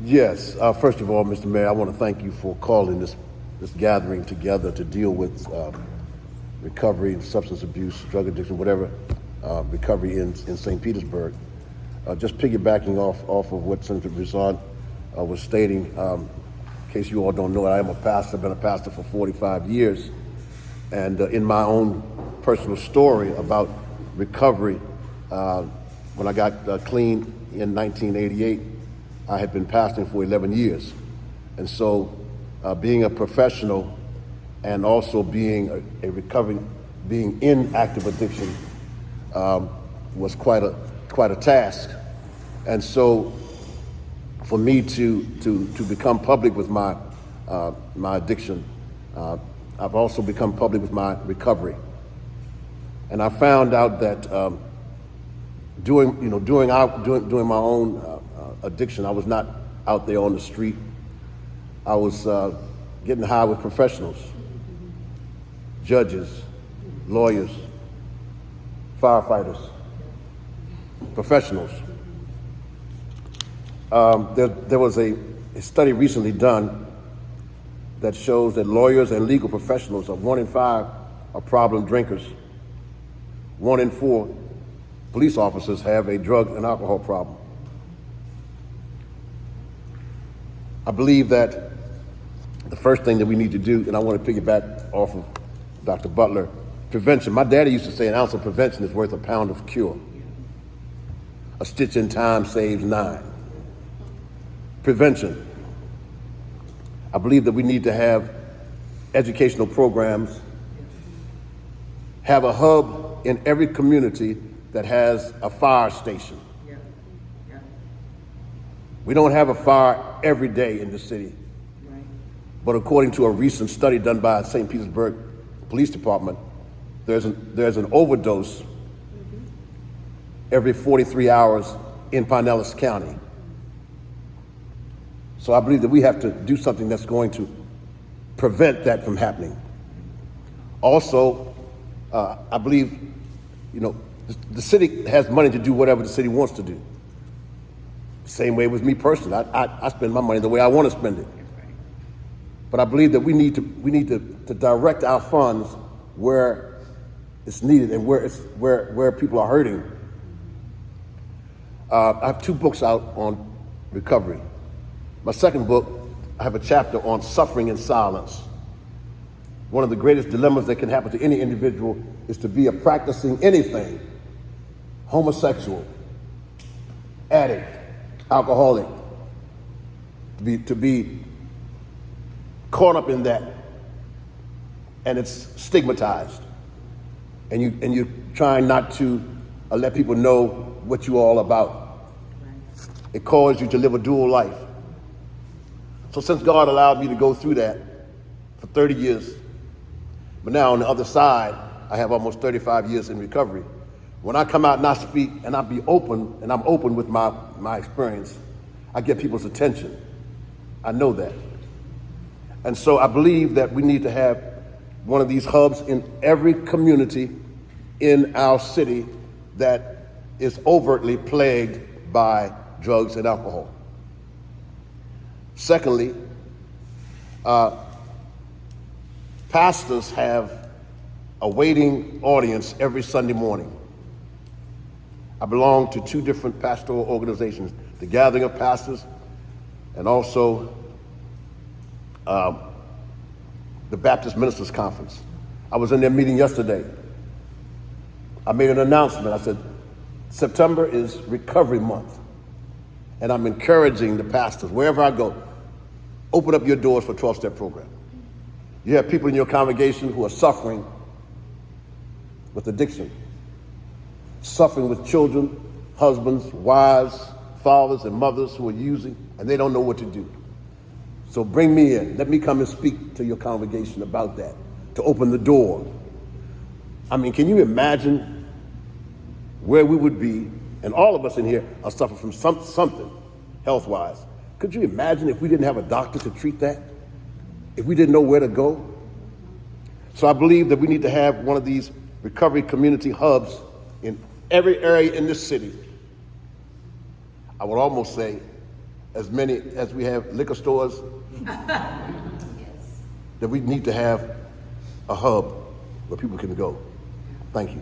Yes. First of all, Mr. Mayor, I want to thank you for calling this gathering together to deal with recovery, substance abuse, drug addiction, whatever recovery in St. Petersburg. Just piggybacking off of what Senator Brizon was stating, in case you all don't know it, I am a pastor. I've been a pastor for 45 years. And in my own personal story about recovery, when I got clean in 1988, I had been pastoring for 11 years. And so being a professional and also being a recovering, being in active addiction was quite a task. And so for me to become public with my addiction, I've also become public with my recovery. And I found out that during my own addiction, I was not out there on the street. I was getting high with professionals, judges, lawyers, firefighters, professionals. There was a study recently done that shows that lawyers and legal professionals, 1 in 5 are problem drinkers. 1 in 4 police officers have a drug and alcohol problem. I believe that the first thing that we need to do, and I want to piggyback off of Dr. Butler, prevention. My daddy used to say an ounce of prevention is worth a pound of cure. A stitch in time saves 9. Prevention. I believe that we need to have educational programs, have a hub in every community that has a fire station. We don't have a fire every day in the city. Right. But according to a recent study done by St. Petersburg Police Department, there's an overdose every 43 hours in Pinellas County. So I believe that we have to do something that's going to prevent that from happening. Also, I believe, the city has money to do whatever the city wants to do. Same way with me personally. I spend my money the way I want to spend it. But I believe that we need to direct our funds where it's needed and where people are hurting. I have 2 books out on recovery. My second book, I have a chapter on suffering in silence. One of the greatest dilemmas that can happen to any individual is to be a practicing anything, homosexual, addict, alcoholic, to be caught up in that, and it's stigmatized, and you're trying not to let people know what you're all about. It causes you to live a dual life. So since God allowed me to go through that for 30 years, but now on the other side, I have almost 35 years in recovery. When I come out and I speak and I be open, and I'm open with my experience, I get people's attention. I know that. And so I believe that we need to have one of these hubs in every community in our city that is overtly plagued by drugs and alcohol. Secondly, pastors have a waiting audience every Sunday morning. I belong to 2 different pastoral organizations, the Gathering of Pastors and also the Baptist Ministers Conference. I was in their meeting yesterday. I made an announcement. I said, September is Recovery Month. And I'm encouraging the pastors, wherever I go, open up your doors for 12-step program. You have people in your congregation who are suffering with addiction, suffering with children, husbands, wives, fathers, and mothers who are using, and they don't know what to do. So bring me in. Let me come and speak to your congregation about that, to open the door. I mean, can you imagine where we would be? And all of us in here are suffering from something health-wise. Could you imagine if we didn't have a doctor to treat that? If we didn't know where to go? So I believe that we need to have one of these recovery community hubs in every area in this city. I would almost say as many as we have liquor stores, that we need to have a hub where people can go. Thank you.